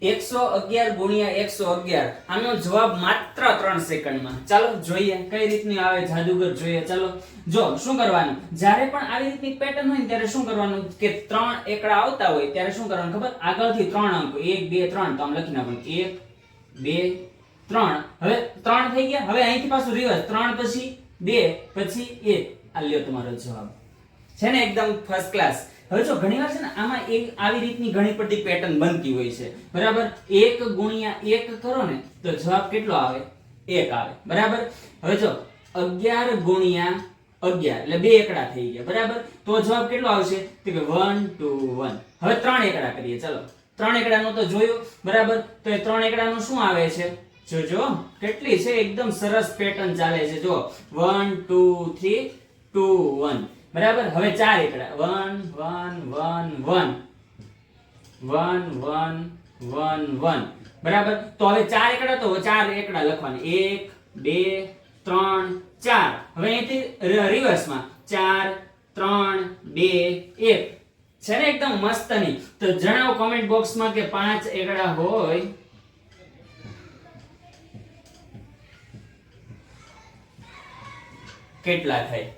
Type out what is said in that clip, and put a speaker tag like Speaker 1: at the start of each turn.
Speaker 1: 111 ગુણ્યા 111 આનો જવાબ માત્ર 3 સેકન્ડમાં. ચાલો જોઈએ કઈ રીતની આવે જાદુગર જોઈએ. ચાલો જો શું કરવાનું, જ્યારે પણ આવી રીતની પેટર્ન હોય ને ત્યારે શું કરવાનું કે 3 એકડા આવતા હોય ત્યારે શું કરવાનું ખબર, આગળથી 3 અંકો 1 2 3 તો આમ લખી નાખવાનું 1 2 3. હવે 3 થઈ ગયા. હવે અહીંથી પાછું રિવર્સ 3 પછી 2 પછી 1. આ લ્યો તમારો જવાબ છે ને એકદમ ફર્સ્ટ ક્લાસ. હવે જો ઘણીવાર છે ને આમાં એક આવી રીતની ઘણી બધી પેટર્ન બનતી હોય છે બરાબર. 1 ગુણ્યા 1 કરો ને તો જવાબ કેટલો આવે, 1 આવે બરાબર. હવે જો 11 ગુણ્યા 11 એટલે 2 એકડા થઈ ગયા બરાબર. તો જવાબ કેટલો આવશે તો કે 1 2 1. હવે 3 એકડા કરીએ. ચાલો 3 એકડાનો તો જોયો બરાબર. તો એ 3 એકડાનું શું આવે છે જોજો કેટલી છે, એકદમ સરસ પેટર્ન ચાલે છે. જો 1 2 3 2 1 બરાબર. હવે 4 એકડા 1 1 1 1 1 1 1 1 બરાબર. તો હવે 4 એકડા તો 4 એકડા લખવાના 1 2 3 4. હવે અહીંથી રિવર્સમાં 4 3 2 1 છે ને એકદમ મસ્ત ની. તો જણાવો કોમેન્ટ બોક્સમાં કે 5 એકડા હોય કેટલા થાય.